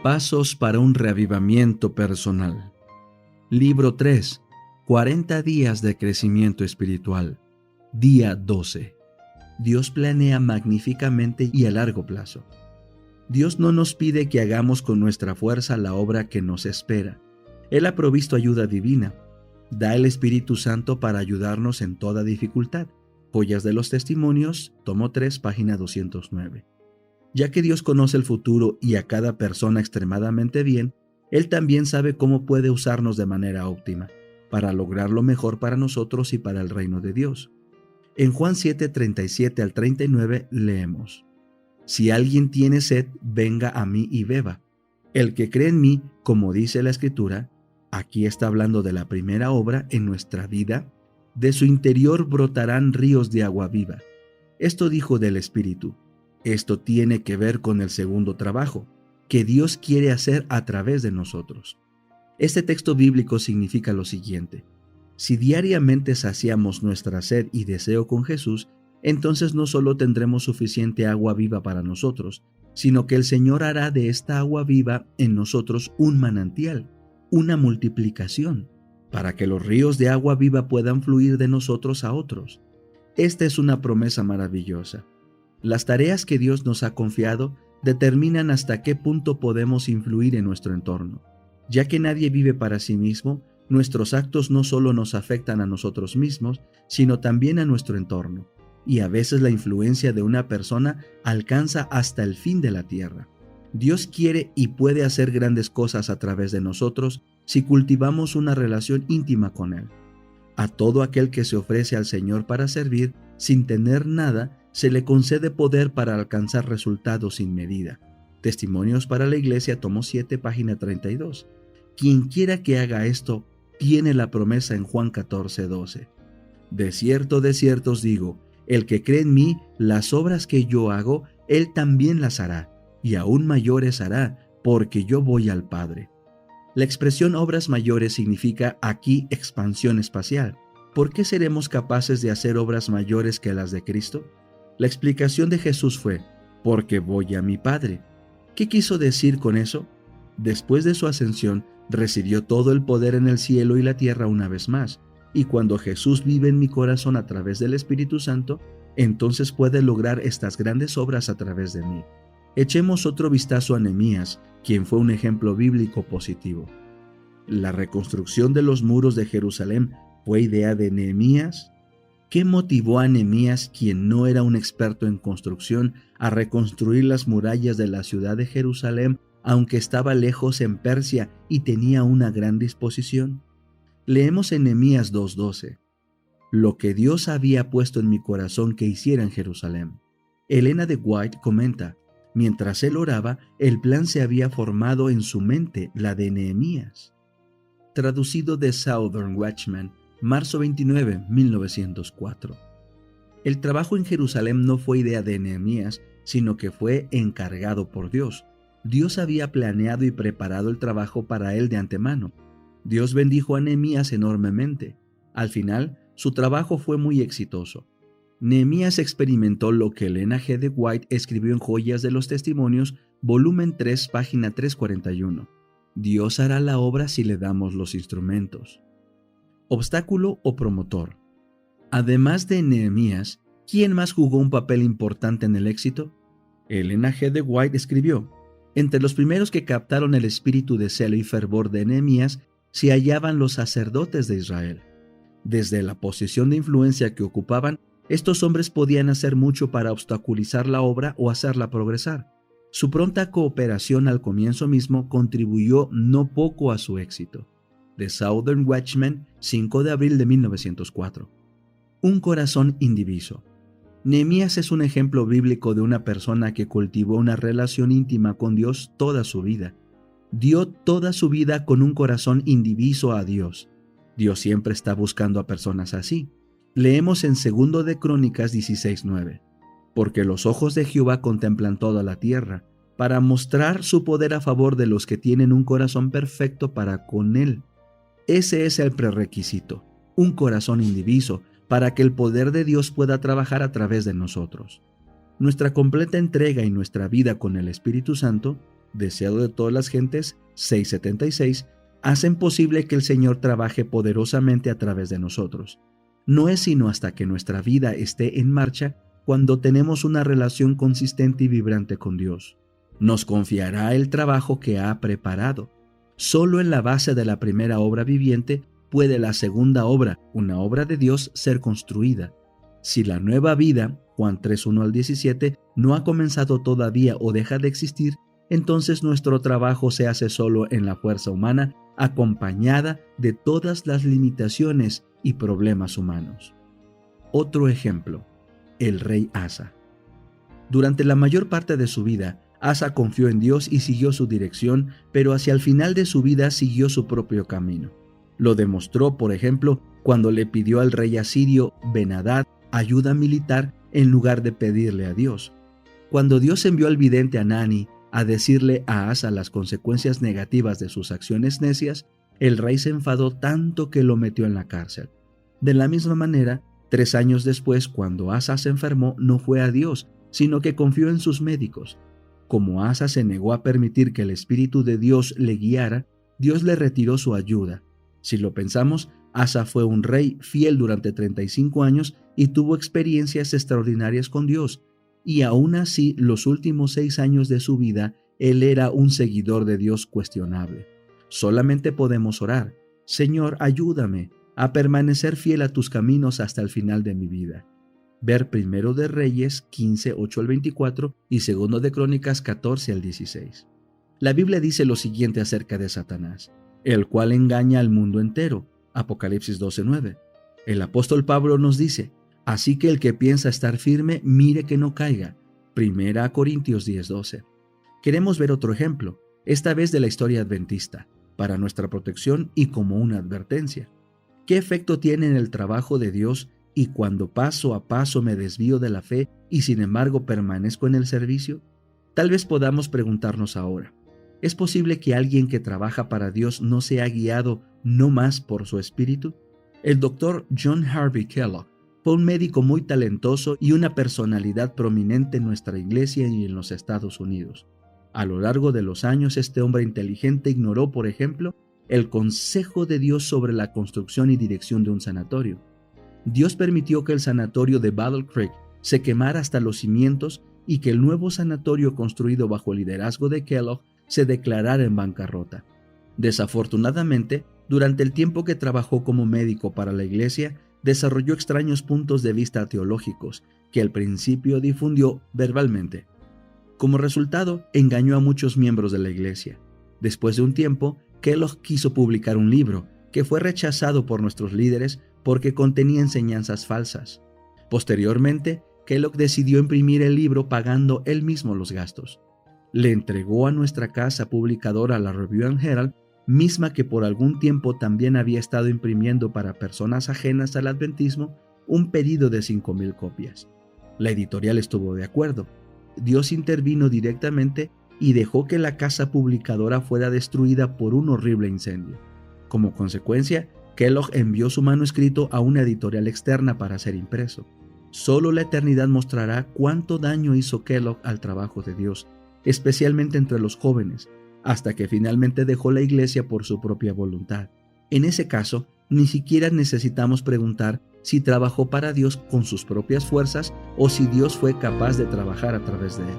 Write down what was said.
Pasos para un reavivamiento personal. Libro 3. 40 días de crecimiento espiritual. Día 12. Dios planea magníficamente y a largo plazo. Dios no nos pide que hagamos con nuestra fuerza la obra que nos espera. Él ha provisto ayuda divina. Da el Espíritu Santo para ayudarnos en toda dificultad. Joyas de los Testimonios, tomo 3, página 209. Ya que Dios conoce el futuro y a cada persona extremadamente bien, Él también sabe cómo puede usarnos de manera óptima, para lograr lo mejor para nosotros y para el reino de Dios. En Juan 7, 37 al 39 leemos: Si alguien tiene sed, venga a mí y beba. El que cree en mí, como dice la Escritura, aquí está hablando de la primera obra en nuestra vida, de su interior brotarán ríos de agua viva. Esto dijo del Espíritu. Esto tiene que ver con el segundo trabajo, que Dios quiere hacer a través de nosotros. Este texto bíblico significa lo siguiente: si diariamente saciamos nuestra sed y deseo con Jesús, entonces no solo tendremos suficiente agua viva para nosotros, sino que el Señor hará de esta agua viva en nosotros un manantial, una multiplicación, para que los ríos de agua viva puedan fluir de nosotros a otros. Esta es una promesa maravillosa. Las tareas que Dios nos ha confiado determinan hasta qué punto podemos influir en nuestro entorno. Ya que nadie vive para sí mismo, nuestros actos no solo nos afectan a nosotros mismos, sino también a nuestro entorno. Y a veces la influencia de una persona alcanza hasta el fin de la tierra. Dios quiere y puede hacer grandes cosas a través de nosotros si cultivamos una relación íntima con Él. A todo aquel que se ofrece al Señor para servir, sin tener nada, se le concede poder para alcanzar resultados sin medida. Testimonios para la Iglesia, tomo 7, página 32. Quien quiera que haga esto, tiene la promesa en Juan 14, 12. De cierto os digo, el que cree en mí, las obras que yo hago, él también las hará, y aún mayores hará, porque yo voy al Padre. La expresión obras mayores significa aquí expansión espacial. ¿Por qué seremos capaces de hacer obras mayores que las de Cristo? La explicación de Jesús fue: porque voy a mi Padre. ¿Qué quiso decir con eso? Después de su ascensión, recibió todo el poder en el cielo y la tierra una vez más, y cuando Jesús vive en mi corazón a través del Espíritu Santo, entonces puede lograr estas grandes obras a través de mí. Echemos otro vistazo a Nehemías, quien fue un ejemplo bíblico positivo. ¿La reconstrucción de los muros de Jerusalén fue idea de Nehemías? ¿Qué motivó a Nehemías, quien no era un experto en construcción, a reconstruir las murallas de la ciudad de Jerusalén, aunque estaba lejos en Persia y tenía una gran disposición? Leemos en Nehemías 2:12. Lo que Dios había puesto en mi corazón que hiciera en Jerusalén. Elena de White comenta: mientras él oraba, el plan se había formado en su mente, la de Nehemías. Traducido de Southern Watchman, marzo 29, 1904. El trabajo en Jerusalén no fue idea de Nehemías, sino que fue encargado por Dios. Dios había planeado y preparado el trabajo para él de antemano. Dios bendijo a Nehemías enormemente. Al final, su trabajo fue muy exitoso. Nehemías experimentó lo que Elena G. de White escribió en Joyas de los Testimonios, volumen 3, página 341. Dios hará la obra si le damos los instrumentos. Obstáculo o promotor. Además de Nehemías, ¿quién más jugó un papel importante en el éxito? Elena G. de White escribió: entre los primeros que captaron el espíritu de celo y fervor de Nehemías se hallaban los sacerdotes de Israel. Desde la posición de influencia que ocupaban, estos hombres podían hacer mucho para obstaculizar la obra o hacerla progresar. Su pronta cooperación al comienzo mismo contribuyó no poco a su éxito. The Southern Watchman, 5 de abril de 1904. Un corazón indiviso. Nehemías es un ejemplo bíblico de una persona que cultivó una relación íntima con Dios toda su vida. Dio toda su vida con un corazón indiviso a Dios. Dios siempre está buscando a personas así. Leemos en 2 de Crónicas 16:9. Porque los ojos de Jehová contemplan toda la tierra, para mostrar su poder a favor de los que tienen un corazón perfecto para con Él. Ese es el prerequisito, un corazón indiviso, para que el poder de Dios pueda trabajar a través de nosotros. Nuestra completa entrega y nuestra vida con el Espíritu Santo deseado de todas las gentes, 6:76, hacen posible que el Señor trabaje poderosamente a través de nosotros. No es sino hasta que nuestra vida esté en marcha cuando tenemos una relación consistente y vibrante con Dios. Nos confiará el trabajo que ha preparado. Solo en la base de la primera obra viviente puede la segunda obra, una obra de Dios, ser construida. Si la nueva vida, Juan 3:1-17, no ha comenzado todavía o deja de existir, entonces nuestro trabajo se hace solo en la fuerza humana, acompañada de todas las limitaciones y problemas humanos. Otro ejemplo, el rey Asa. Durante la mayor parte de su vida, Asa confió en Dios y siguió su dirección, pero hacia el final de su vida siguió su propio camino. Lo demostró, por ejemplo, cuando le pidió al rey asirio Ben-Hadad ayuda militar en lugar de pedirle a Dios. Cuando Dios envió al vidente Hanani a decirle a Asa las consecuencias negativas de sus acciones necias, el rey se enfadó tanto que lo metió en la cárcel. De la misma manera, 3 años después, cuando Asa se enfermó, no fue a Dios, sino que confió en sus médicos. Como Asa se negó a permitir que el Espíritu de Dios le guiara, Dios le retiró su ayuda. Si lo pensamos, Asa fue un rey fiel durante 35 años y tuvo experiencias extraordinarias con Dios. Y aún así, los últimos 6 años de su vida, él era un seguidor de Dios cuestionable. Solamente podemos orar: Señor, ayúdame a permanecer fiel a tus caminos hasta el final de mi vida. Ver 1 de Reyes 15:8-24 y 2 de Crónicas 14-16. La Biblia dice lo siguiente acerca de Satanás, el cual engaña al mundo entero. Apocalipsis 12:9. El apóstol Pablo nos dice: así que el que piensa estar firme, mire que no caiga. 1 Corintios 10:12. Queremos ver otro ejemplo, esta vez de la historia adventista, para nuestra protección y como una advertencia. ¿Qué efecto tiene en el trabajo de Dios y cuando paso a paso me desvío de la fe y sin embargo permanezco en el servicio? Tal vez podamos preguntarnos ahora: ¿es posible que alguien que trabaja para Dios no sea guiado no más por su espíritu? El doctor John Harvey Kellogg fue un médico muy talentoso y una personalidad prominente en nuestra iglesia y en los Estados Unidos. A lo largo de los años, este hombre inteligente ignoró, por ejemplo, el consejo de Dios sobre la construcción y dirección de un sanatorio. Dios permitió que el sanatorio de Battle Creek se quemara hasta los cimientos y que el nuevo sanatorio construido bajo el liderazgo de Kellogg se declarara en bancarrota. Desafortunadamente, durante el tiempo que trabajó como médico para la iglesia, desarrolló extraños puntos de vista teológicos que al principio difundió verbalmente. Como resultado, engañó a muchos miembros de la iglesia. Después de un tiempo, Kellogg quiso publicar un libro que fue rechazado por nuestros líderes porque contenía enseñanzas falsas. Posteriormente, Kellogg decidió imprimir el libro pagando él mismo los gastos. Le entregó a nuestra casa publicadora, la Review and Herald, misma que por algún tiempo también había estado imprimiendo para personas ajenas al adventismo un pedido de 5,000 copias. La editorial estuvo de acuerdo. Dios intervino directamente y dejó que la casa publicadora fuera destruida por un horrible incendio. Como consecuencia, Kellogg envió su manuscrito a una editorial externa para ser impreso. Solo la eternidad mostrará cuánto daño hizo Kellogg al trabajo de Dios, especialmente entre los jóvenes, hasta que finalmente dejó la iglesia por su propia voluntad. En ese caso, ni siquiera necesitamos preguntar si trabajó para Dios con sus propias fuerzas o si Dios fue capaz de trabajar a través de él.